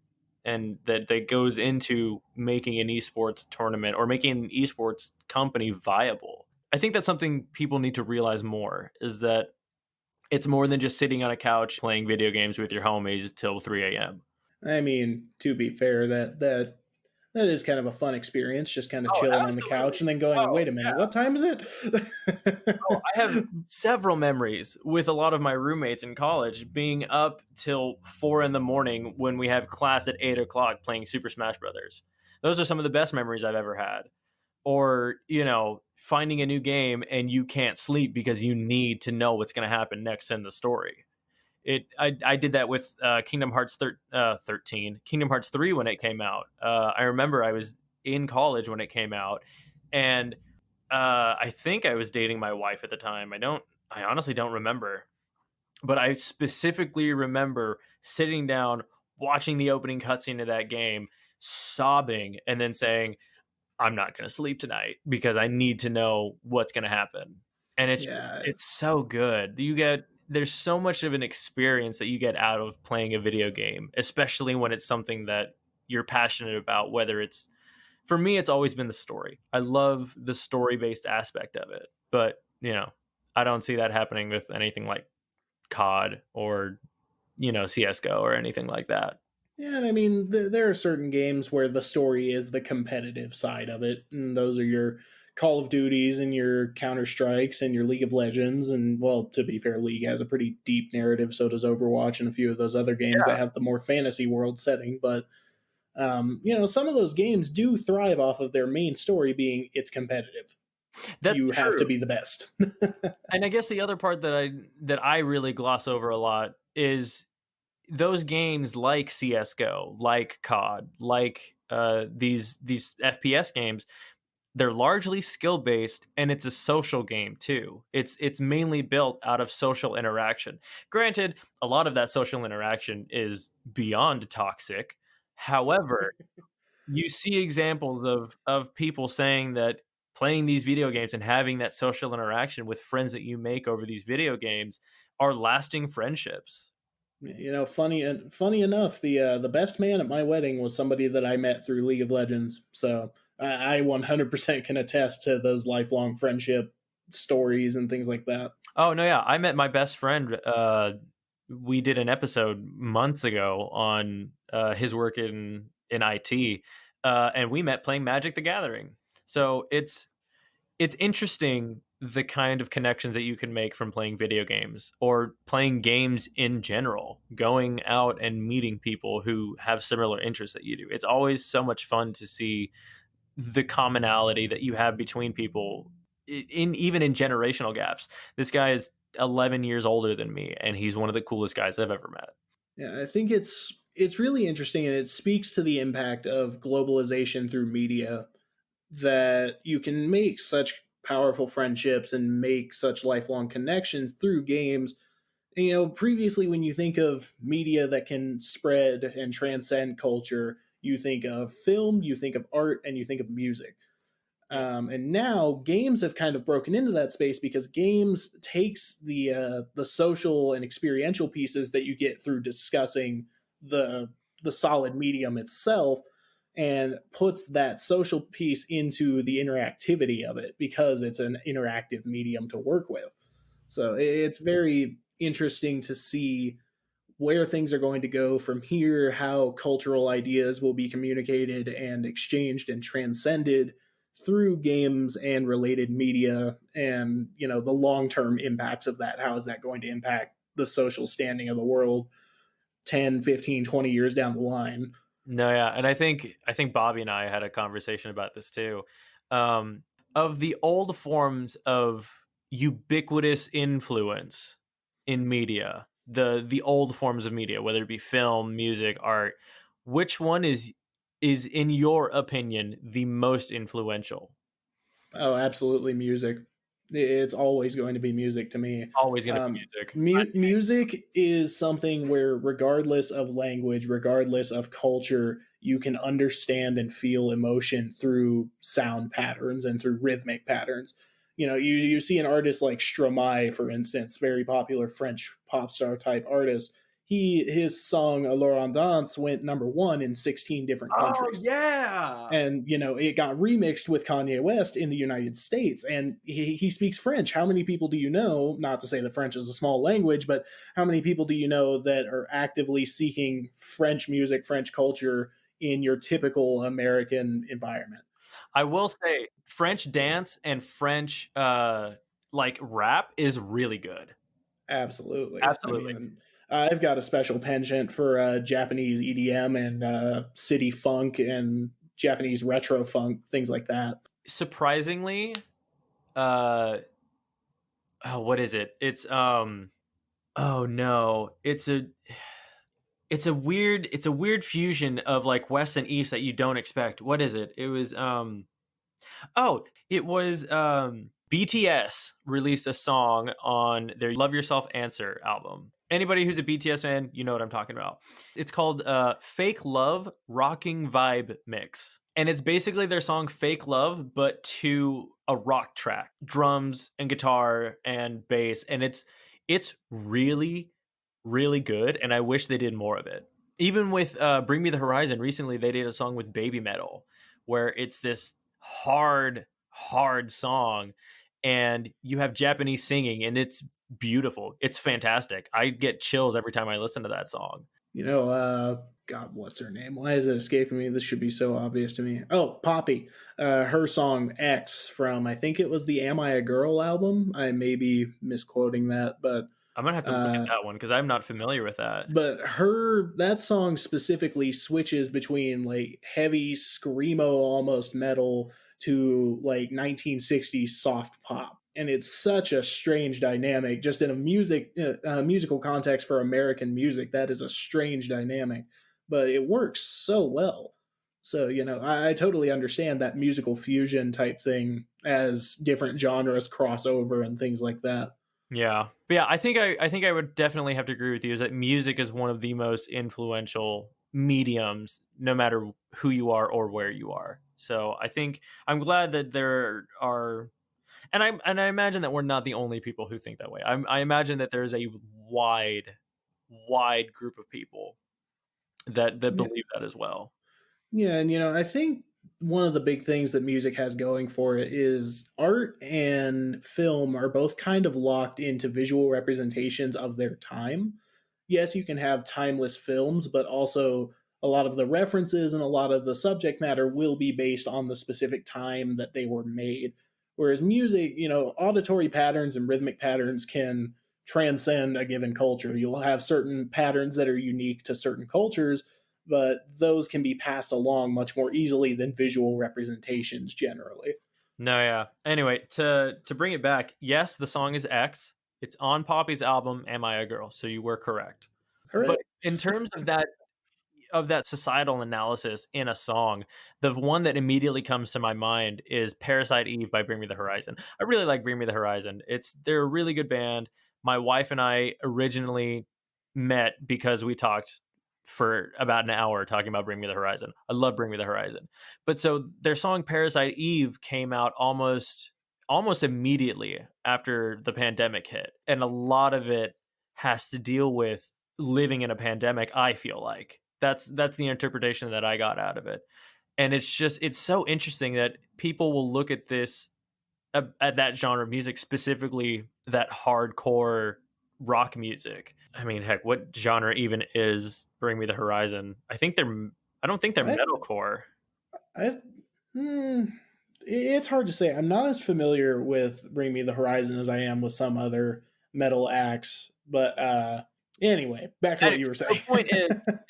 and that goes into making an esports tournament or making an esports company viable. I think that's something people need to realize more, is that it's more than just sitting on a couch playing video games with your homies till 3 a.m. I mean, to be fair, that is kind of a fun experience, just kind of Oh, chilling on the couch absolutely. and then going, Oh, "Wait a minute, what time is oh, it?" I have several memories with a lot of my roommates in college being up till 4 in the morning when we have class at 8 o'clock playing Super Smash Brothers. Those are some of the best memories I've ever had. Or, finding a new game and you can't sleep because you need to know what's going to happen next in the story. I did that with Kingdom Hearts 13, Kingdom Hearts 3 when it came out. I remember I was in college when it came out, and I think I was dating my wife at the time. I honestly don't remember, but I specifically remember sitting down, watching the opening cutscene of that game, sobbing, and then saying, "I'm not going to sleep tonight because I need to know what's going to happen." And Yeah, it's so good. There's so much of an experience that you get out of playing a video game, especially when it's something that you're passionate about, whether it's for me, it's always been the story. I love the story based aspect of it, but I don't see that happening with anything like COD or CS:GO or anything like that. yeah, and I mean, there are certain games where the story is the competitive side of it, and those are your Call of Duties and your Counter Strikes and your League of Legends, and well, to be fair, League has a pretty deep narrative. So does Overwatch and a few of those other games that Yeah, have the more fantasy world setting. But some of those games do thrive off of their main story being it's competitive. that's You have to true. be the best. And I guess the other part that I really gloss over a lot is those games like CS:GO, like COD, like these FPS games. They're largely skill based, and it's a social game too. It's mainly built out of social interaction. Granted, a lot of that social interaction is beyond toxic. However, you see examples of people saying that playing these video games and having that social interaction with friends that you make over these video games are lasting friendships. Funny enough, the best man at my wedding was somebody that I met through League of Legends. So I 100% can attest to those lifelong friendship stories and things like that. Oh no, yeah, I met my best friend. We did an episode months ago on his work in IT, and we met playing Magic: The Gathering. So it's interesting the kind of connections that you can make from playing video games or playing games in general, going out and meeting people who have similar interests that you do. It's always so much fun to see the commonality that you have between people in even in generational gaps. This guy is 11 years older than me, and he's one of the coolest guys I've ever met. Yeah, I think it's really interesting, and it speaks to the impact of globalization through media that you can make such powerful friendships and make such lifelong connections through games. Previously, when you think of media that can spread and transcend culture, you think of film, you think of art, and you think of music. Yeah. And now games have kind of broken into that space because games takes the social and experiential pieces that you get through discussing the the solid medium itself and puts that social piece into the interactivity of it because it's an interactive medium to work with. So it's very interesting to see where things are going to go from here, how cultural ideas will be communicated and exchanged and transcended through games and related media, and the long-term impacts of that. How is that going to impact the social standing of the world 10, 15, 20 years down the line? No, yeah, and I think Bobby and I had a conversation about this too. Of the old forms of ubiquitous influence in media, the old forms of media, whether it be film, music, art, which one is in your opinion the most influential? Oh, absolutely, music. It's always going to be music to me. Always going to be music. Music is something where, regardless of language, regardless of culture, you can understand and feel emotion through sound patterns and through rhythmic patterns. You see an artist like Stromae, for instance, very popular French pop star type artist. His song "Alors on Danse" went number one in 16 different Oh countries, yeah. and it got remixed with Kanye West in the United States, and he speaks French. How many people do you know, not to say that French is a small language, but how many people do you know that are actively seeking French music, French culture in your typical American environment? I will say French dance and French like rap is really good. Absolutely. I Absolutely. mean, I've got a special penchant for Japanese EDM and city funk and Japanese retro funk, things like that. Surprisingly, uh oh, what is it? It's oh no. It's a weird fusion of like West and East that you don't expect. What is it? It was BTS released a song on their Love Yourself Answer album. Anybody who's a BTS fan, you know what I'm talking about. It's called Fake Love Rocking Vibe Mix. And it's basically their song Fake Love, but to a rock track, drums and guitar and bass. And it's really, really good. And I wish they did more of it. Even with Bring Me the Horizon, recently they did a song with Baby Metal, where it's this hard song, and you have Japanese singing, and it's beautiful. It's fantastic. I get chills every time I listen to that song. God, what's her name? Why is it escaping me? This should be so obvious to me. Oh, Poppy. Her song X from, I think it was the Am I a Girl album. I may be misquoting that, but I'm gonna have to look at uh, that one because I'm not familiar with that. that song specifically switches between like heavy screamo almost metal to like 1960s soft pop, and it's such a strange dynamic just in a musical context. For American music, that is a strange dynamic, but it works so well. So I totally understand that musical fusion type thing as different genres cross over and things like that. Yeah, but yeah, I think I would definitely have to agree with you. Is that music is one of the most influential mediums, no matter who you are or where you are. So I think I'm glad that there are, and I imagine that we're not the only people who think that way. I imagine that there's a wide group of people that Yeah. believe that as well. Yeah, and I think one of the big things that music has going for it is art and film are both kind of locked into visual representations of their time. Yes, you can have timeless films, but also a lot of the references and a lot of the subject matter will be based on the specific time that they were made. Whereas music, auditory patterns and rhythmic patterns can transcend a given culture. You'll have certain patterns that are unique to certain cultures, but those can be passed along much more easily than visual representations generally. No, yeah. Anyway, to bring it back, yes, the song is X. It's on Poppy's album "Am I a Girl?" So you were correct. But Hooray. in terms of that societal analysis in a song, the one that immediately comes to my mind is Parasite Eve by Bring Me the Horizon. I really like Bring Me the Horizon. They're a really good band. My wife and I originally met because we talked for about an hour talking about Bring Me the Horizon. I love Bring Me the Horizon. But so their song Parasite Eve came out almost immediately after the pandemic hit. And a lot of it has to deal with living in a pandemic, I feel like. That's the interpretation that I got out of it. And it's so interesting that people will look at this at that genre of music, specifically that hardcore rock music. I mean, heck, what genre even is Bring Me the Horizon? I don't think they're I, metalcore. I, hmm, it's hard to say. I'm not as familiar with Bring Me the Horizon as I am with some other metal acts. But anyway, back to what Anyway, you were the saying. point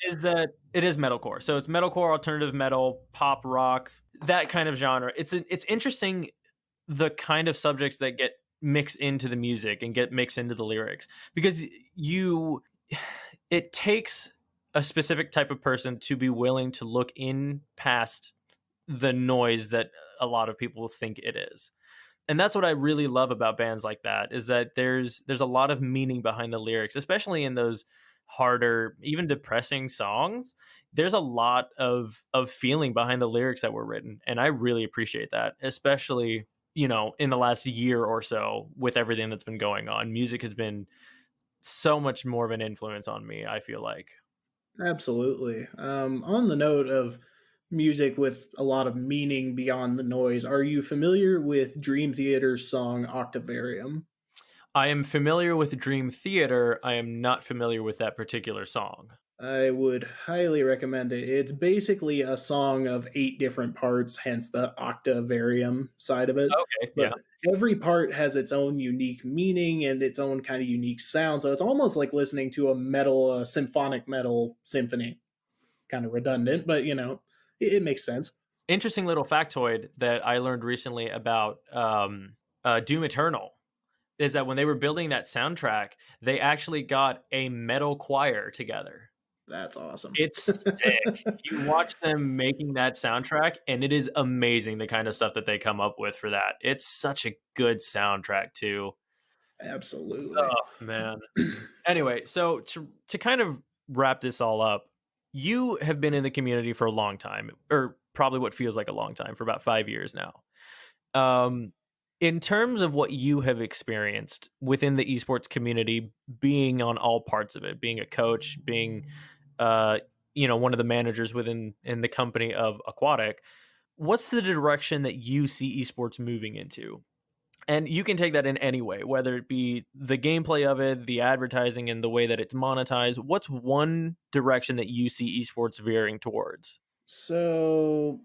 is that it is metalcore. So it's metalcore, alternative metal, pop rock. that kind of genre. It's interesting the kind of subjects that get mixed into the music and get mixed into the lyrics because you it takes a specific type of person to be willing to look in past the noise that a lot of people think it is. And that's what I really love about bands like that is that there's a lot of meaning behind the lyrics, especially in those harder, even depressing songs. There's a lot of feeling behind the lyrics that were written, and I really appreciate that, especially in the last year or so with everything that's been going on. Music has been so much more of an influence on me, I feel like. Absolutely. On the note of music with a lot of meaning beyond the noise, are you familiar with Dream Theater's song Octavarium? I am familiar with Dream Theater. I am not familiar with that particular song. I would highly recommend it. It's basically a song of 8 different parts, hence the octavarium side of it. Okay, yeah. But every part has its own unique meaning and its own kind of unique sound. So it's almost like listening to a metal, symphonic metal symphony. Kind of redundant, but it makes sense. Interesting little factoid that I learned recently about Doom Eternal is that when they were building that soundtrack, they actually got a metal choir together. That's awesome. It's sick. You watch them making that soundtrack, and it is amazing the kind of stuff that they come up with for that. It's such a good soundtrack too. Absolutely. Oh man. Anyway, so to kind of wrap this all up, you have been in the community for a long time, or probably what feels like a long time, for about 5 years now. Um, in terms of what you have experienced within the esports community, being on all parts of it, being a coach, being uh, one of the managers in the company of Aquatik, what's the direction that you see esports moving into? And you can take that in any way, whether it be the gameplay of it, the advertising, and the way that it's monetized. What's one direction that you see esports veering towards? So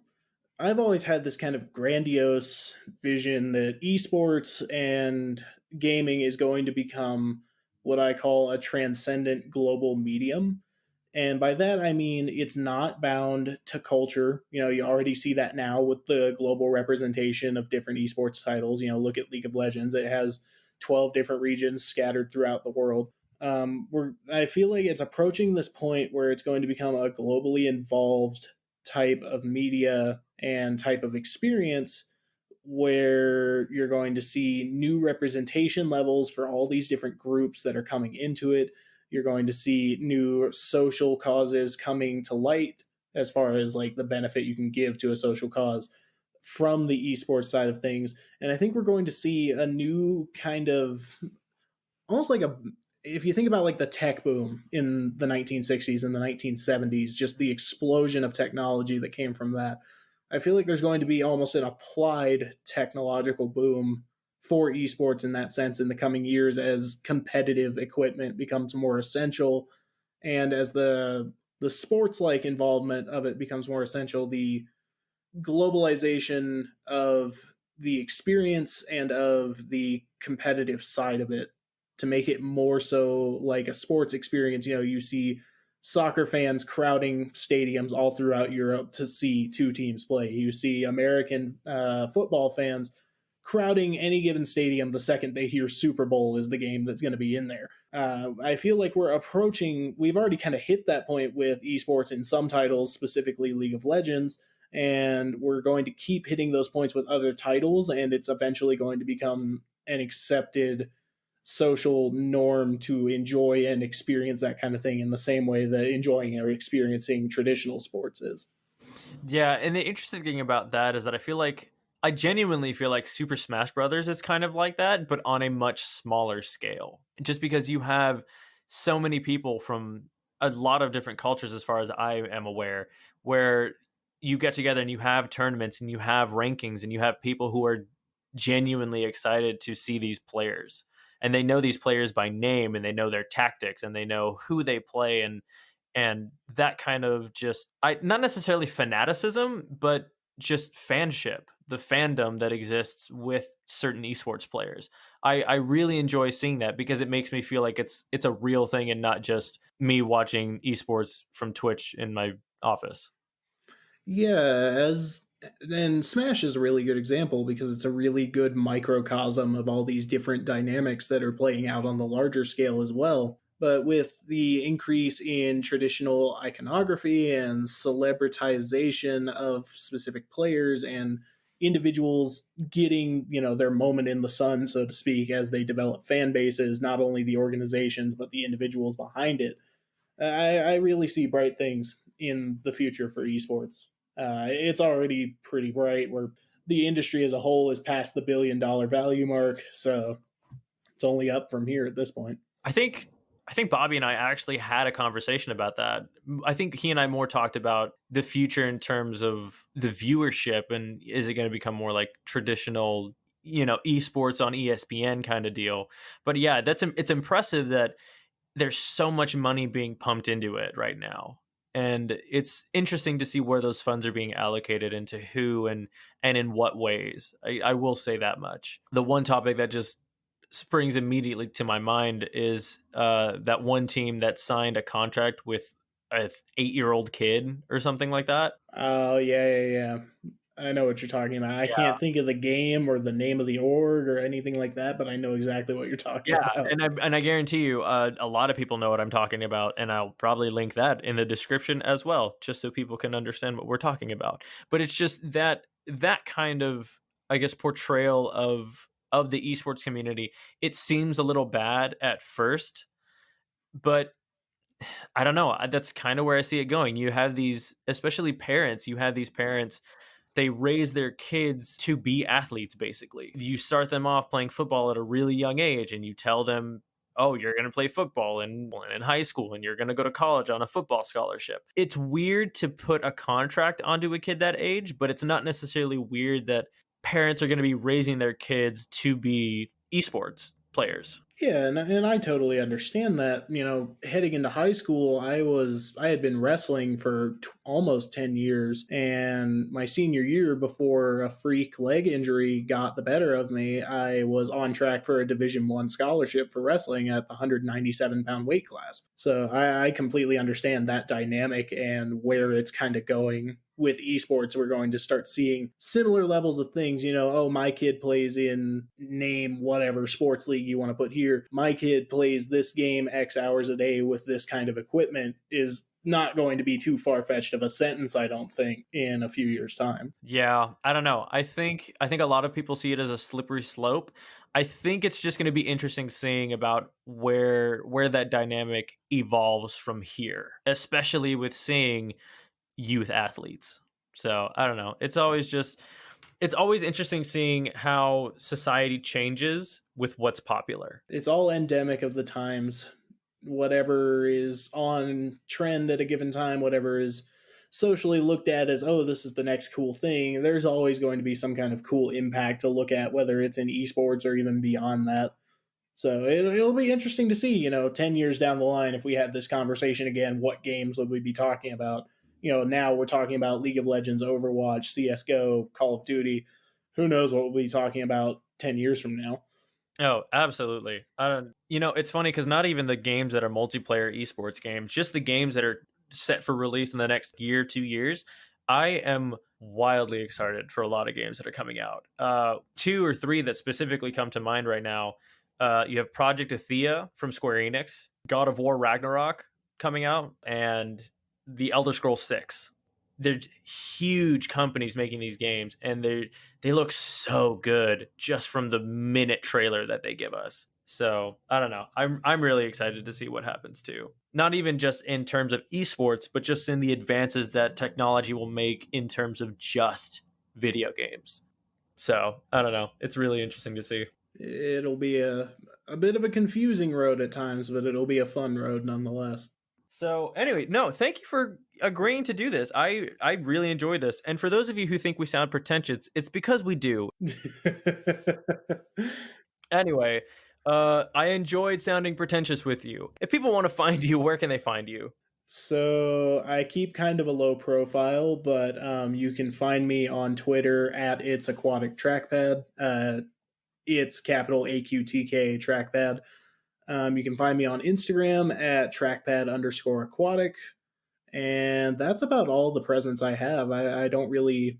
I've always had this kind of grandiose vision that esports and gaming is going to become what I call a transcendent global medium. And by that, I mean it's not bound to culture. You already see that now with the global representation of different esports titles. Look at League of Legends, it has 12 different regions scattered throughout the world. I feel like it's approaching this point where it's going to become a globally involved type of media and type of experience where you're going to see new representation levels for all these different groups that are coming into it. You're going to see new social causes coming to light as far as like the benefit you can give to a social cause from the esports side of things. And I think we're going to see a new kind of almost like a if you think about like the tech boom in the 1960s and the 1970s, just the explosion of technology that came from that, I feel like there's going to be almost an applied technological boom for esports in that sense in the coming years as competitive equipment becomes more essential and as the sports like involvement of it becomes more essential. The globalization of the experience and of the competitive side of it to make it more so like a sports experience. You see soccer fans crowding stadiums all throughout Europe to see 2 teams play. You see American football fans crowding any given stadium the second they hear Super Bowl is the game that's going to be in there. I feel like we've already kind of hit that point with esports in some titles, specifically League of Legends, and we're going to keep hitting those points with other titles, and it's eventually going to become an accepted social norm to enjoy and experience that kind of thing in the same way that enjoying or experiencing traditional sports is. Yeah, and the interesting thing about that is that I genuinely feel like Super Smash Brothers is kind of like that, but on a much smaller scale. Just because you have so many people from a lot of different cultures, as far as I am aware, where you get together and you have tournaments and you have rankings and you have people who are genuinely excited to see these players. And they know these players by name and they know their tactics and they know who they play and that kind of just I not necessarily fanaticism, but just fanship, the fandom that exists with certain esports players. I really enjoy seeing that because it makes me feel like it's a real thing and not just me watching esports from Twitch in my office. Yeah, as And Smash is a really good example because it's a really good microcosm of all these different dynamics that are playing out on the larger scale as well. But with the increase in traditional iconography and celebritization of specific players and individuals getting, their moment in the sun, so to speak, as they develop fan bases, not only the organizations, but the individuals behind it, I really see bright things in the future for esports. It's already pretty bright where the industry as a whole is past the $1 billion value mark, so it's only up from here at this point. I think I think Bobby and I actually had a conversation about that. I think he and I more talked about the future in terms of the viewership and is it going to become more like traditional, esports on ESPN kind of deal. But yeah, it's impressive that there's so much money being pumped into it right now. And it's interesting to see where those funds are being allocated into who and in what ways. I will say that much. The one topic that just springs immediately to my mind is that one team that signed a contract with a 8-year-old kid or something like that. Oh, yeah. I know what you're talking about. I can't think of the game or the name of the org or anything like that, but I know exactly what you're talking Yeah, about. and I guarantee you, a lot of people know what I'm talking about, and I'll probably link that in the description as well, just so people can understand what we're talking about. But it's just that kind of, I guess, portrayal of the esports community. It seems a little bad at first, but I don't know. That's kind of where I see it going. You have these, especially parents. You have these parents, they raise their kids to be athletes basically. You start them off playing football at a really young age and you tell them, "Oh, you're going to play football in high school and you're going to go to college on a football scholarship." It's weird to put a contract onto a kid that age, but it's not necessarily weird that parents are going to be raising their kids to be esports players. Yeah, and I totally understand that. Heading into high school, I had been wrestling for almost 10 years, and my senior year, before a freak leg injury got the better of me, I was on track for a Division 1 scholarship for wrestling at the 197-pound weight class. So I completely understand that dynamic and where it's kind of going with esports. We're going to start seeing similar levels of things. Oh, my kid plays in name whatever sports league you want to put here. My kid plays this game X hours a day with this kind of equipment is not going to be too far fetched of a sentence, I don't think, in a few years' time. Yeah, I don't know. I think a lot of people see it as a slippery slope. I think it's just going to be interesting seeing about where that dynamic evolves from here, especially with seeing youth athletes. So, I don't know. It's always interesting seeing how society changes with what's popular. It's all endemic of the times. Whatever is on trend at a given time, whatever is socially looked at as, oh, this is the next cool thing, there's always going to be some kind of cool impact to look at, whether it's in esports or even beyond that. So it'll be interesting to see, 10 years down the line, if we had this conversation again, what games would we be talking about? Now we're talking about League of Legends, Overwatch, CSGO, Call of Duty. Who knows what we'll be talking about 10 years from now? Oh, absolutely. It's funny because not even the games that are multiplayer esports games, just the games that are set for release in the next year, 2 years. I am wildly excited for a lot of games that are coming out. Two or three that specifically come to mind right now. You have Project Athea from Square Enix, God of War Ragnarok coming out, and The Elder Scrolls 6. They're huge companies making these games, and they look so good just from the minute trailer that they give us. So I don't know. I'm really excited to see what happens too. Not even just in terms of esports, but just in the advances that technology will make in terms of just video games. So I don't know. It's really interesting to see. It'll be a bit of a confusing road at times, but it'll be a fun road nonetheless. So anyway, no, thank you for agreeing to do this. I really enjoyed this. And for those of you who think we sound pretentious, it's because we do. Anyway, I enjoyed sounding pretentious with you. If people want to find you, where can they find you? So I keep kind of a low profile, but you can find me on Twitter at It's Aquatic Trackpad. It's capital AQTK Trackpad. You can find me on Instagram at trackpad_aquatic. And that's about all the presence I have. I don't really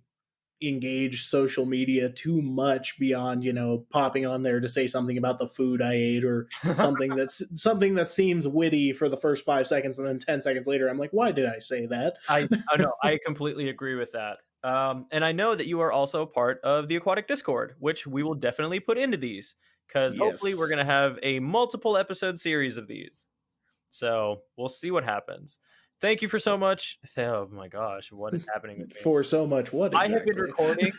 engage social media too much beyond, popping on there to say something about the food I ate, or something that seems witty for the first 5 seconds, and then 10 seconds later I'm like, why did I say that? I know, I completely agree with that. And I know that you are also part of the Aquatic Discord, which we will definitely put into these, because hopefully we're Yes. going to have a multiple episode series of these. So we'll see what happens. Thank you for so much. Oh my gosh, what is happening with me? For so much what I have been exactly? recording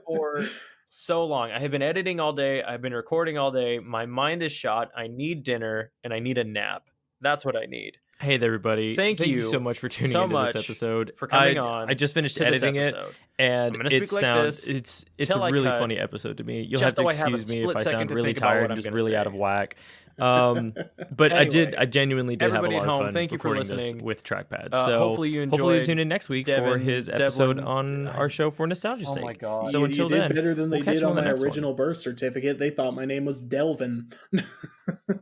for so long. I have been editing all day. I've been recording all day. My mind is shot. I need dinner and I need a nap. That's what I need. Hey there, everybody. Thank you so much for tuning so into much this episode. for coming I on just finished to this editing it, episode. and I'm gonna it speak like sounds this it's a till I really cut, funny episode to me. You'll just have to so I have a excuse me if split I second sound to really think about what tired I'm and just gonna really out say. of whack. But Anyway, I genuinely did have a everybody lot at of home, fun thank you for recording this listening. with Trackpad. So Hopefully you hopefully you enjoyed tune in next week for Devin, his episode Devlin. on our show for nostalgia's Oh sake. my god! So until you did then, better than they we'll catch did you on the my next one. original birth certificate. They thought my name was Delvin.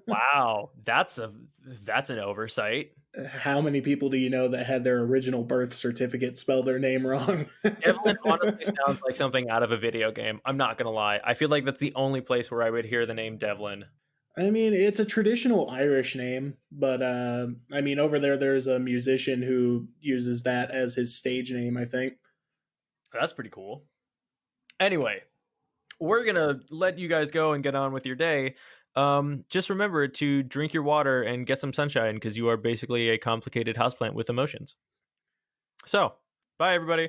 Wow, that's an oversight. How many people do you know that had their original birth certificate spell their name wrong? Devlin honestly sounds like something out of a video game. I'm not gonna lie. I feel like that's the only place where I would hear the name Devlin. I mean, it's a traditional Irish name, but I mean, over there's a musician who uses that as his stage name, I think. That's pretty cool. Anyway, we're gonna let you guys go and get on with your day. Just remember to drink your water and get some sunshine, because you are basically a complicated houseplant with emotions. So, bye everybody.